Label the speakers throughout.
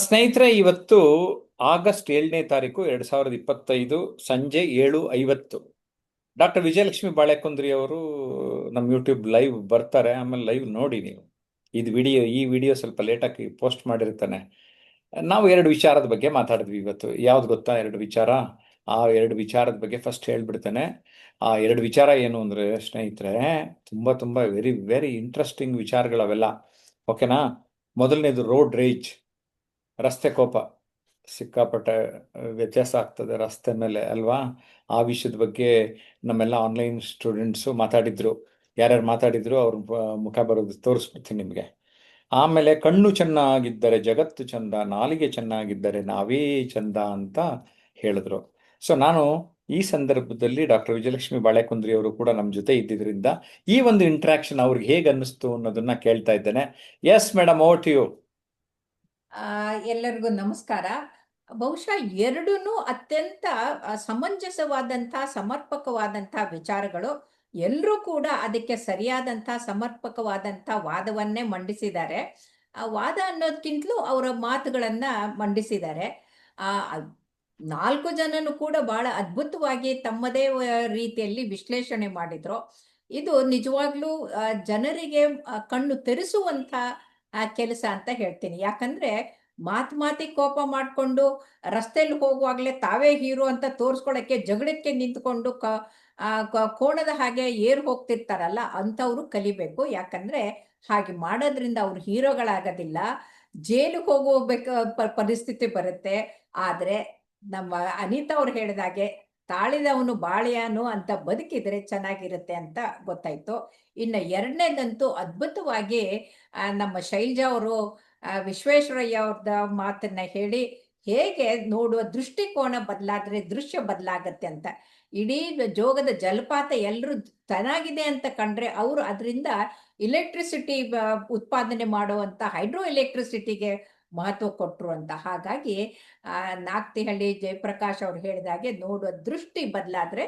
Speaker 1: ಸ್ನೇಹಿತರೆ, ಇವತ್ತು ಆಗಸ್ಟ್ 7ನೇ ತಾರೀಕು 2025 ಸಂಜೆ 7:50. ಡಾಕ್ಟರ್ ವಿಜಯಲಕ್ಷ್ಮಿ ಬಾಳೆಕುಂದ್ರಿ ಅವರು ನಮ್ಮ ಯೂಟ್ಯೂಬ್ ಲೈವ್ ಬರ್ತಾರೆ. ಆಮೇಲೆ ಲೈವ್ ನೋಡಿ ನೀವು. ಈ ವಿಡಿಯೋ ಸ್ವಲ್ಪ ಲೇಟಾಗಿ ಪೋಸ್ಟ್ ಮಾಡಿರ್ತಾನೆ. ನಾವು ಎರಡು ವಿಚಾರದ ಬಗ್ಗೆ ಮಾತಾಡಿದ್ವಿ ಇವತ್ತು. ಯಾವ್ದು ಗೊತ್ತಾ? ಎರಡು ವಿಚಾರ. ಆ ಎರಡು ವಿಚಾರದ ಬಗ್ಗೆ ಫಸ್ಟ್ ಹೇಳ್ಬಿಡ್ತೇನೆ. ಆ ಎರಡು ವಿಚಾರ ಏನು ಅಂದರೆ ಸ್ನೇಹಿತರೆ, ತುಂಬ ತುಂಬ ವೆರಿ ವೆರಿ ಇಂಟ್ರೆಸ್ಟಿಂಗ್ ವಿಚಾರಗಳವೆಲ್ಲ. ಓಕೆನಾ? ಮೊದಲನೇದು ರೋಡ್ ರೇಜ್, ರಸ್ತೆ ಕೋಪ. ಸಿಕ್ಕಾಪಟ್ಟೆ ವ್ಯತ್ಯಾಸ ಆಗ್ತದೆ ರಸ್ತೆ ಮೇಲೆ ಅಲ್ವಾ? ಆ ವಿಷಯದ ಬಗ್ಗೆ ನಮ್ಮೆಲ್ಲ ಆನ್ಲೈನ್ ಸ್ಟೂಡೆಂಟ್ಸು ಮಾತಾಡಿದ್ರು. ಯಾರ್ಯಾರು ಮಾತಾಡಿದ್ರು ಅವ್ರ ಮುಖ ಬರೋದು ತೋರಿಸ್ಬಿಡ್ತೀನಿ ನಿಮಗೆ. ಆಮೇಲೆ ಕಣ್ಣು ಚೆನ್ನಾಗಿದ್ದರೆ ಜಗತ್ತು ಚಂದ, ನಾಲಿಗೆ ಚೆನ್ನಾಗಿದ್ದರೆ ನಾವೇ ಚಂದ ಅಂತ ಹೇಳಿದ್ರು. ಸೊ ನಾನು ಈ ಸಂದರ್ಭದಲ್ಲಿ ಡಾಕ್ಟರ್ ವಿಜಯಲಕ್ಷ್ಮಿ ಬಾಳೆಕುಂದ್ರಿ ಅವರು ಕೂಡ ನಮ್ಮ ಜೊತೆ ಇದ್ದಿದ್ರಿಂದ ಈ ಒಂದು ಇಂಟ್ರಾಕ್ಷನ್ ಅವ್ರಿಗೆ ಹೇಗೆ ಅನ್ನಿಸ್ತು ಅನ್ನೋದನ್ನ ಕೇಳ್ತಾ ಇದ್ದೇನೆ. Yes madam, over to you.
Speaker 2: ಎಲ್ಲರಿಗೂ ನಮಸ್ಕಾರ. ಬಹುಶಃ ಎರಡೂ ಅತ್ಯಂತ ಸಮಂಜಸವಾದಂಥ ಸಮರ್ಪಕವಾದಂಥ ವಿಚಾರಗಳು. ಎಲ್ಲರೂ ಕೂಡ ಅದಕ್ಕೆ ಸರಿಯಾದಂಥ ಸಮರ್ಪಕವಾದಂಥ ವಾದವನ್ನೇ ಮಂಡಿಸಿದ್ದಾರೆ. ಆ ವಾದ ಅನ್ನೋದಕ್ಕಿಂತಲೂ ಅವರ ಮಾತುಗಳನ್ನ ಮಂಡಿಸಿದ್ದಾರೆ. ಆ ನಾಲ್ಕು ಜನನು ಕೂಡ ಬಹಳ ಅದ್ಭುತವಾಗಿ ತಮ್ಮದೇ ರೀತಿಯಲ್ಲಿ ವಿಶ್ಲೇಷಣೆ ಮಾಡಿದ್ರು. ಇದು ನಿಜವಾಗ್ಲೂ ಜನರಿಗೆ ಕಣ್ಣು ತೆರೆಸುವಂಥ ಕೆಲಸ ಅಂತ ಹೇಳ್ತೀನಿ. ಯಾಕಂದ್ರೆ ಮಾತಿಗೆ ಕೋಪ ಮಾಡ್ಕೊಂಡು ರಸ್ತೆಯಲ್ಲಿ ಹೋಗುವಾಗ್ಲೇ ತಾವೇ ಹೀರೋ ಅಂತ ತೋರ್ಸ್ಕೊಳಕ್ಕೆ ಜಗಳಕ್ಕೆ ನಿಂತ್ಕೊಂಡು ಕೋಣದ ಹಾಗೆ ಏರ್ ಹೋಗ್ತಿರ್ತಾರಲ್ಲ, ಅಂಥವ್ರು ಕಲಿಬೇಕು. ಯಾಕಂದ್ರೆ ಹಾಗೆ ಮಾಡೋದ್ರಿಂದ ಅವ್ರು ಹೀರೋಗಳಾಗೋದಿಲ್ಲ, ಜೈಲಿಗೆ ಹೋಗಬೇಕು ಪರಿಸ್ಥಿತಿ ಬರುತ್ತೆ. ಆದ್ರೆ ನಮ್ಮ ಅನಿತಾ ಅವ್ರು ಹೇಳಿದಾಗೆ ತಾಳಿದವನು ಬಾಳ್ಯಾನು ಅಂತ ಬದುಕಿದ್ರೆ ಚೆನ್ನಾಗಿರುತ್ತೆ ಅಂತ ಗೊತ್ತಾಯ್ತು. ಇನ್ನು ಎರಡನೇದಂತೂ ಅದ್ಭುತವಾಗಿ ನಮ್ಮ ಶೈಲಜಾ ಅವರು ವಿಶ್ವೇಶ್ವರಯ್ಯ ಅವ್ರದ ಮಾತನ್ನ ಹೇಳಿ ಹೇಗೆ ನೋಡುವ ದೃಷ್ಟಿಕೋನ ಬದಲಾದ್ರೆ ದೃಶ್ಯ ಬದಲಾಗತ್ತೆ ಅಂತ. ಇಡೀ ಜೋಗದ ಜಲಪಾತ ಎಲ್ಲರೂ ಚೆನ್ನಾಗಿದೆ ಅಂತ ಕಂಡ್ರೆ ಅವರು ಅದರಿಂದ ಇಲೆಕ್ಟ್ರಿಸಿಟಿ ಉತ್ಪಾದನೆ ಮಾಡುವಂತ ಹೈಡ್ರೋ ಎಲೆಕ್ಟ್ರಿಸಿಟಿಗೆ ಮಹತ್ವ ಕೊಟ್ರು ಅಂತ. ಹಾಗಾಗಿ ನಾಗ್ತಿಹಳ್ಳಿ ಜಯಪ್ರಕಾಶ್ ಅವ್ರು ಹೇಳಿದಾಗೆ ನೋಡುವ ದೃಷ್ಟಿ ಬದಲಾದ್ರೆ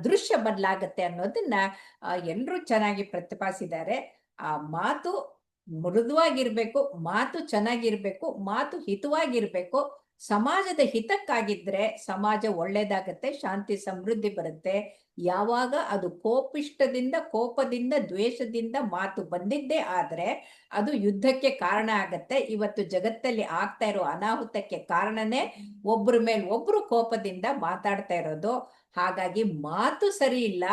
Speaker 2: ದೃಶ್ಯ ಬದಲಾಗತ್ತೆ ಅನ್ನೋದನ್ನ ಎಲ್ಲರೂ ಚೆನ್ನಾಗಿ ಪ್ರತಿಪಾದಿಸಿದ್ದಾರೆ. ಆ ಮಾತು ಮೃದುವಾಗಿರ್ಬೇಕು, ಮಾತು ಚೆನ್ನಾಗಿರ್ಬೇಕು, ಮಾತು ಹಿತವಾಗಿರ್ಬೇಕು. ಸಮಾಜದ ಹಿತಕ್ಕಾಗಿದ್ರೆ ಸಮಾಜ ಒಳ್ಳೇದಾಗತ್ತೆ, ಶಾಂತಿ ಸಮೃದ್ಧಿ ಬರುತ್ತೆ. ಯಾವಾಗ ಅದು ಕೋಪದಿಂದ ದ್ವೇಷದಿಂದ ಮಾತು ಬಂದಿದ್ದೇ ಆದ್ರೆ ಅದು ಯುದ್ಧಕ್ಕೆ ಕಾರಣ ಆಗತ್ತೆ. ಇವತ್ತು ಜಗತ್ತಲ್ಲಿ ಆಗ್ತಾ ಇರೋ ಅನಾಹುತಕ್ಕೆ ಕಾರಣನೇ ಒಬ್ರ ಮೇಲೆ ಒಬ್ರು ಕೋಪದಿಂದ ಮಾತಾಡ್ತಾ ಇರೋದು. ಹಾಗಾಗಿ ಮಾತು ಸರಿ ಇಲ್ಲ.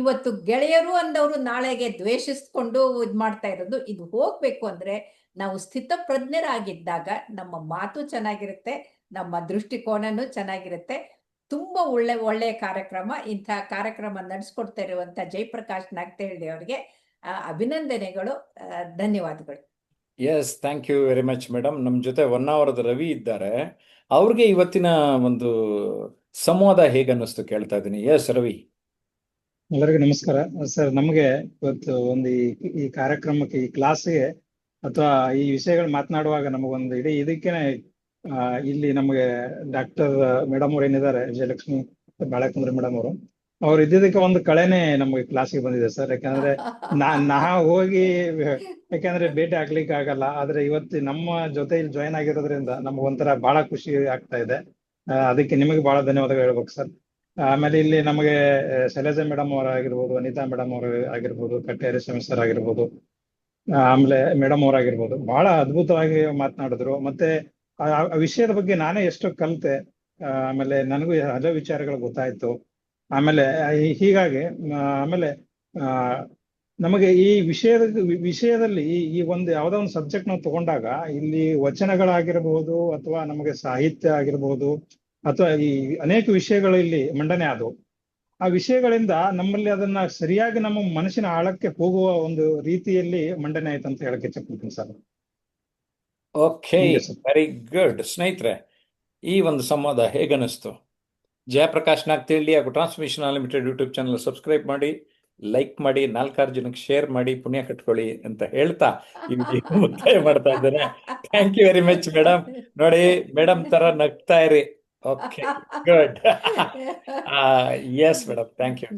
Speaker 2: ಇವತ್ತು ಗೆಳೆಯರು ಅಂದವರು ನಾಳೆಗೆ ದ್ವೇಷಿಸ್ಕೊಂಡು ಇದ್ ಮಾಡ್ತಾ ಇರೋದು. ಇದು ಹೋಗ್ಬೇಕು ಅಂದ್ರೆ ನಾವು ಸ್ಥಿತಪ್ರಜ್ಞರಾಗಿದ್ದಾಗ ನಮ್ಮ ಮಾತು ಚೆನ್ನಾಗಿರುತ್ತೆ, ನಮ್ಮ ದೃಷ್ಟಿಕೋನನೂ ಚೆನ್ನಾಗಿರುತ್ತೆ. ತುಂಬಾ ಒಳ್ಳೆಯ ಕಾರ್ಯಕ್ರಮ. ಇಂಥ ಕಾರ್ಯಕ್ರಮ ನಡೆಸ್ಕೊಡ್ತಾ ಇರುವಂತ ಜಯಪ್ರಕಾಶ್ ನಾಗ್ತಿಹಳ್ಳಿ ಅವರಿಗೆ ಅಭಿನಂದನೆಗಳು, ಧನ್ಯವಾದಗಳು.
Speaker 1: Yes, thank you very much madam. ನಮ್ಮ ಜೊತೆ ಹೊನ್ನಾವರದ ರವಿ ಇದ್ದಾರೆ. ಅವ್ರಿಗೆ ಇವತ್ತಿನ ಒಂದು ಸಂವಾದ ಹೇಗೆ ಅನ್ನಿಸ್ತು ಕೇಳ್ತಾ ಇದ್ದೀನಿ. ಎಸ್ ರವಿ.
Speaker 3: ಎಲ್ಲರಿಗೂ ನಮಸ್ಕಾರ ಸರ್. ನಮಗೆ ಇವತ್ತು ಒಂದು ಈ ಕಾರ್ಯಕ್ರಮಕ್ಕೆ, ಈ ಕ್ಲಾಸ್ಗೆ ಅಥವಾ ಈ ವಿಷಯಗಳು ಮಾತನಾಡುವಾಗ ನಮಗೊಂದು ಇಡೀ ಇದಕ್ಕೇನೆ ಇಲ್ಲಿ ನಮಗೆ ಡಾಕ್ಟರ್ ಮೇಡಮ್ ಅವ್ರು ಏನಿದ್ದಾರೆ, ವಿಜಯಲಕ್ಷ್ಮಿ ಬಾಳೆಕುಂದ್ರಿ ಮೇಡಮ್ ಅವ್ರು ಇದ್ದಿದ್ದಕ್ಕೆ ಒಂದು ಕಳೆನೆ ನಮಗೆ ಕ್ಲಾಸಿಗೆ ಬಂದಿದೆ ಸರ್. ಯಾಕಂದ್ರೆ ನಾ ಹೋಗಿ ಯಾಕಂದ್ರೆ ಭೇಟಿ ಆಗ್ಲಿಕ್ಕೆ ಆಗಲ್ಲ. ಆದ್ರೆ ಇವತ್ತು ನಮ್ಮ ಜೊತೆ ಇಲ್ಲಿ ಜಾಯಿನ್ ಆಗಿರೋದ್ರಿಂದ ನಮಗೊಂಥರ ಬಹಳ ಖುಷಿ ಆಗ್ತಾ ಇದೆ. ಅದಕ್ಕೆ ನಿಮಗೆ ಬಹಳ ಧನ್ಯವಾದಗಳು ಹೇಳ್ಬೇಕು ಸರ್. ಆಮೇಲೆ ಇಲ್ಲಿ ನಮಗೆ ಶೈಲಜಾ ಮೇಡಮ್ ಅವರಾಗಿರ್ಬೋದು, ಅನಿತಾ ಮೇಡಮ್ ಅವರು ಆಗಿರ್ಬೋದು, ಕಟ್ಟೇರಿ ಸರ್ ಆಗಿರ್ಬೋದು, ಆಮೇಲೆ ಮೇಡಮ್ ಅವರಾಗಿರ್ಬೋದು, ಬಹಳ ಅದ್ಭುತವಾಗಿ ಮಾತನಾಡಿದ್ರು. ಮತ್ತೆ ಆ ವಿಷಯದ ಬಗ್ಗೆ ನಾನೇ ಎಷ್ಟು ಕಲಿತೆ. ಆಮೇಲೆ ನನಗೂ ಹಲವು ವಿಚಾರಗಳು ಗೊತ್ತಾಯ್ತು. ಆಮೇಲೆ ಹೀಗಾಗಿ ಆಮೇಲೆ ನಮಗೆ ಈ ವಿಷಯದಲ್ಲಿ ಈ ಒಂದು ಯಾವ್ದೋ ಒಂದು ಸಬ್ಜೆಕ್ಟ್ ನಾವು ತಗೊಂಡಾಗ ಇಲ್ಲಿ ವಚನಗಳಾಗಿರ್ಬೋದು ಅಥವಾ ನಮಗೆ ಸಾಹಿತ್ಯ ಆಗಿರ್ಬೋದು ಅಥವಾ ಈ ಅನೇಕ ವಿಷಯಗಳು ಇಲ್ಲಿ ಮಂಡನೆ ಆದವು. ಆ ವಿಷಯಗಳಿಂದ ನಮ್ಮಲ್ಲಿ ಅದನ್ನ ಸರಿಯಾಗಿ ನಮ್ಮ ಮನಸ್ಸಿನ ಆಳಕ್ಕೆ ಹೋಗುವ ಒಂದು ರೀತಿಯಲ್ಲಿ ಮಂಡನೆ ಆಯ್ತು ಅಂತ ಹೇಳಕ್ಕೆ ಇಚ್ಛಪಡ್ತೀನಿ ಸರ್.
Speaker 1: Okay, very good. ಸ್ನೇಹಿತರೆ, ಈ ಒಂದು ಸಂವಾದ ಹೇಗನ್ನಿಸ್ತು? ಜಯಪ್ರಕಾಶ್ ನಾಗ್ತಿಹಳ್ಳಿ ಹಾಗೂ transmission unlimited YouTube channel subscribe ಮಾಡಿ, ಲೈಕ್ ಮಾಡಿ, 4-6 ಜನಕ್ಕೆ ಶೇರ್ ಮಾಡಿ, ಪುಣ್ಯ ಕಟ್ಕೊಳ್ಳಿ ಅಂತ ಹೇಳ್ತಾ ಈ ವಿಡಿಯೋ ಮುಕ್ತಾಯ ಮಾಡ್ತಾ ಇದ್ದೇನೆ. Thank you very much madam. ನೋಡಿ, ಮೇಡಮ್ ತರ ನಗ್ತಾ ಇರಿ. Okay, good. Yes madam, thank you.